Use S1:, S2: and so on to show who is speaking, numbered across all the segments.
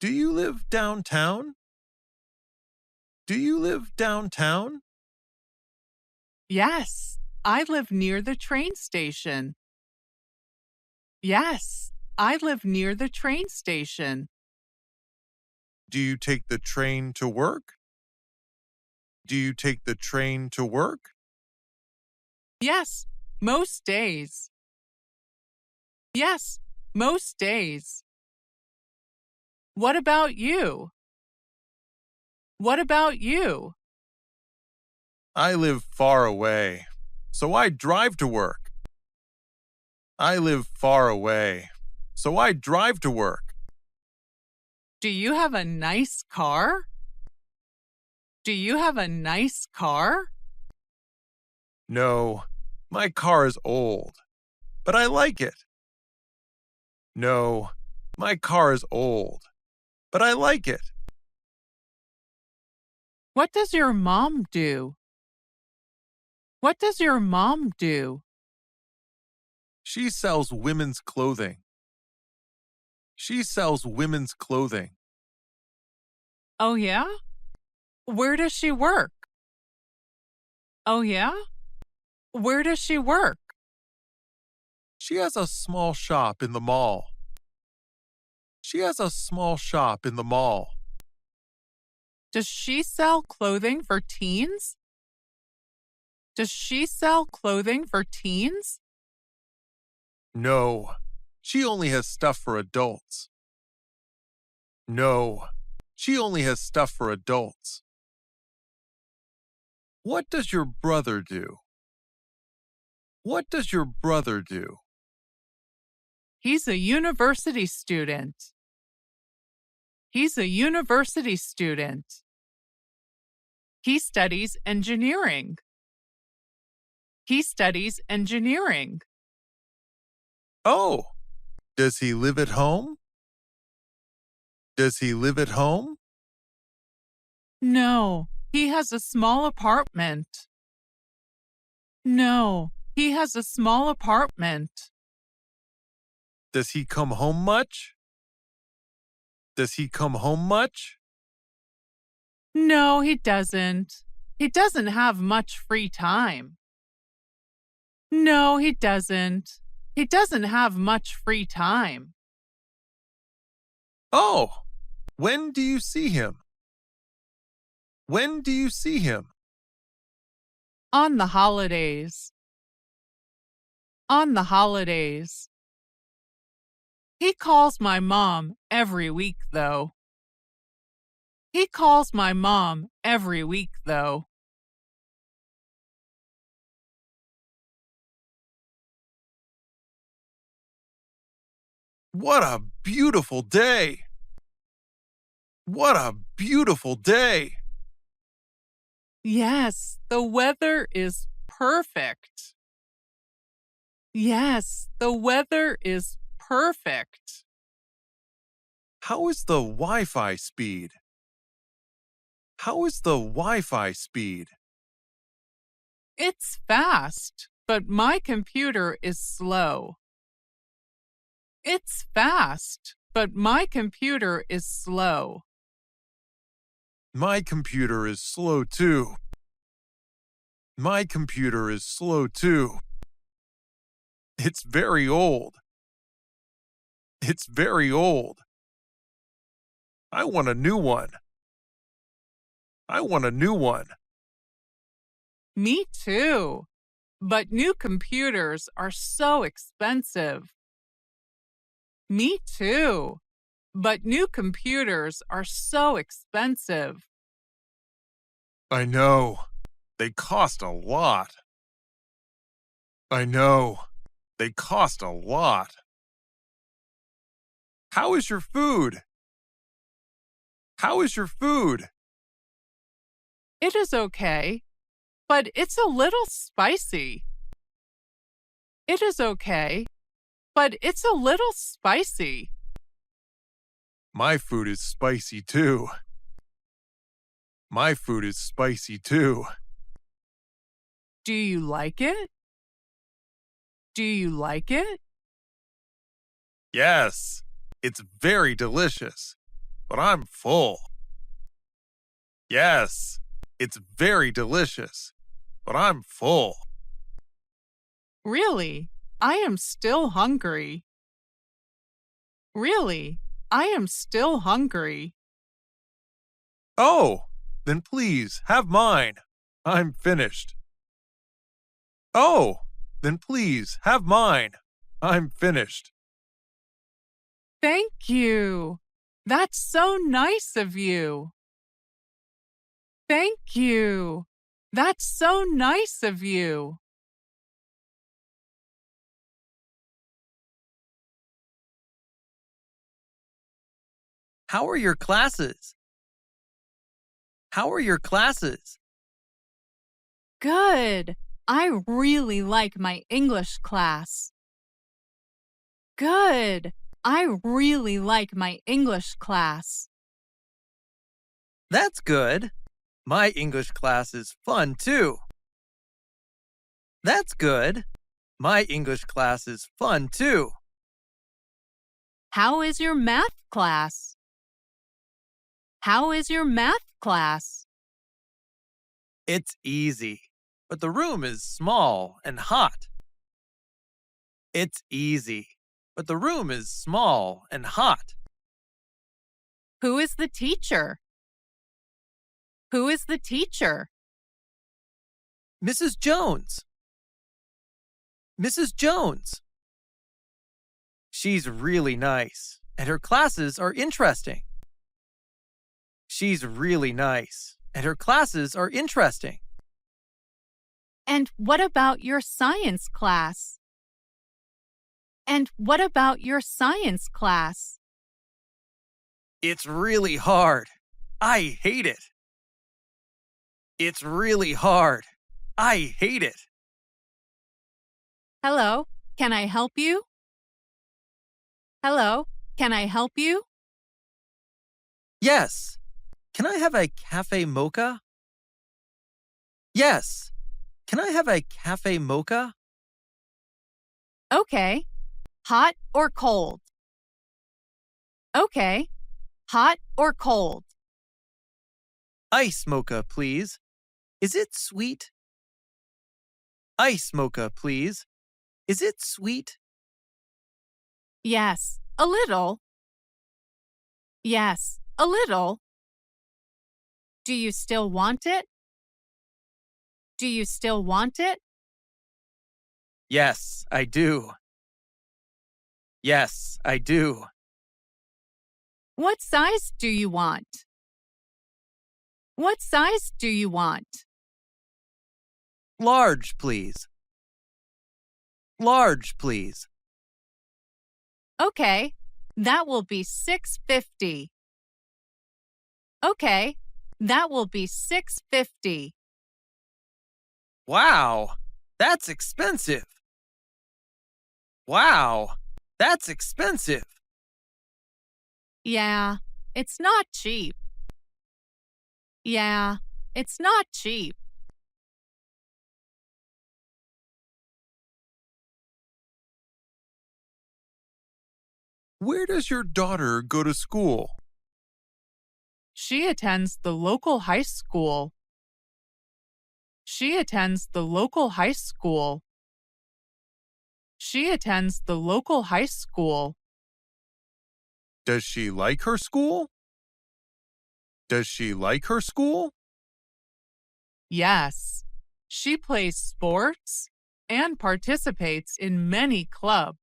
S1: Do you live downtown? Do you live downtown?
S2: Yes, I live near the train station. Yes, I live near the train station.
S1: Do you take the train to work? Do you take the train to work?
S2: Yes, most days. Yes, most days. What about you? What about you?
S1: I live far away, so I drive to work. I live far away, so I drive to work.
S2: Do you have a nice car? Do you have a nice car?
S1: No, my car is old, but I like it. No, my car is old, but I like it.
S2: What does your mom do? What does your mom do?
S1: She sells women's clothing. She sells women's clothing.
S2: Oh, yeah? Where does she work? Oh, yeah? Where does she work?
S1: She has a small shop in the mall. She has a small shop in the mall.
S2: Does she sell clothing for teens? Does she sell clothing for teens?
S1: No, she only has stuff for adults. No, she only has stuff for adults. What does your brother do? What does your brother do?
S2: He's a university student. He's a university student. He studies engineering. He studies engineering.
S1: Oh, does he live at home? Does he live at home?
S2: No, he has a small apartment. No, he has a small apartment.
S1: Does he come home much? Does he come home much?
S2: No, he doesn't. He doesn't have much free time. No, he doesn't. He doesn't have much free time.
S1: Oh, when do you see him? When do you see him?
S2: On the holidays. On the holidays. He calls my mom every week, though. He calls my mom every week, though.
S1: What a beautiful day! What a beautiful day!
S2: Yes, the weather is perfect. Yes, the weather is perfect.
S1: How is the Wi-Fi speed? How is the Wi-Fi speed?
S2: It's fast, but my computer is slow. It's fast, but my computer is slow.
S1: My computer is slow too. My computer is slow too. It's very old. It's very old. I want a new one. I want a new one.
S2: Me too. But new computers are so expensive. Me too. But new computers are so expensive.
S1: I know. They cost a lot. I know. They cost a lot. How is your food? How is your food?
S2: It is okay, but it's a little spicy. It is okay, but it's a little spicy.
S1: My food is spicy too. My food is spicy too.
S2: Do you like it? Do you like it?
S1: Yes, it's very delicious. but I'm full. Yes, it's very delicious, but I'm full.
S2: Really, I am still hungry. Really, I am still hungry.
S1: Oh, then please have mine. I'm finished. Oh, then please have mine. I'm finished.
S2: Thank you. That's so nice of you. Thank you. That's so nice of you.
S3: How are your classes? How are your classes?
S2: Good. I really like my English class. Good. I really like my English class.
S3: That's good. My English class is fun too. That's good. My English class is fun too.
S2: How is your math class? How is your math class?
S3: It's easy, but the room is small and hot. It's easy, but the room is small and hot.
S2: Who is the teacher? Who is the teacher?
S3: Mrs. Jones. Mrs. Jones. She's really nice, and her classes are interesting. She's really nice, and her classes are interesting.
S2: And what about your science class? And what about your science class?
S3: It's really hard. I hate it. It's really hard. I hate it.
S2: Hello, can I help you? Hello, can I help you?
S3: Yes. Can I have a cafe mocha? Yes. Can I have a cafe mocha?
S2: Okay. Hot or cold? Okay. Hot or cold?
S3: Ice mocha, please. Is it sweet? Ice mocha, please. Is it sweet?
S2: Yes, a little. Yes, a little. Do you still want it? Do you still want it?
S3: Yes, I do. Yes, I do.
S2: What size do you want? What size do you want?
S3: Large, please. Large, please.
S2: Okay, that will be $6.50. Okay, that will be $6.50.
S3: Wow, that's expensive. Wow, that's expensive.
S2: Yeah, it's not cheap. Yeah, it's not cheap.
S1: Where does your daughter go to school?
S2: She attends the local high school. She attends the local high school. She attends the local high school.
S1: Does she like her school? Does she like her school?
S2: Yes, she plays sports and participates in many clubs.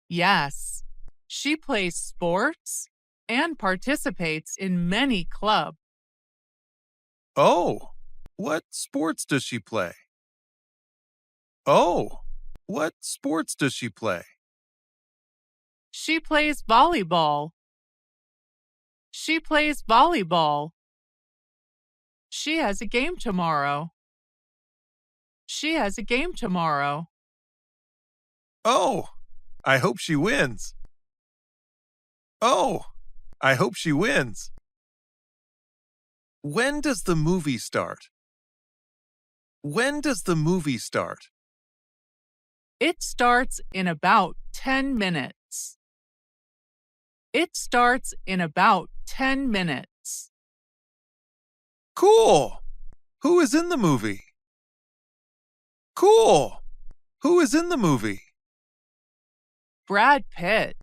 S2: Yes, she plays sports and participates in many clubs.
S1: Oh, what sports does she play? Oh, what sports does she play?
S2: She plays volleyball. She plays volleyball. She has a game tomorrow. She has a game tomorrow.
S1: Oh, I hope she wins. Oh, I hope she wins. When does the movie start? When does the movie start?
S2: It starts in about 10 minutes. It starts in about 10 minutes.
S1: Cool! Who is in the movie? Cool! Who is in the movie?
S2: Brad Pitt.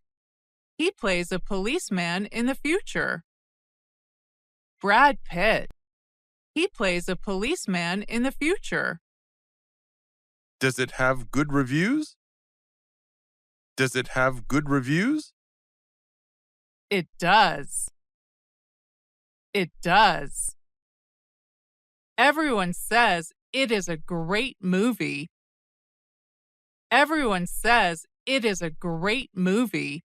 S2: He plays a policeman in the future. Brad Pitt. He plays a policeman in the future.
S1: Does it have good reviews? Does it have good reviews?
S2: It does. It does. Everyone says it is a great movie. Everyone says it is a great movie.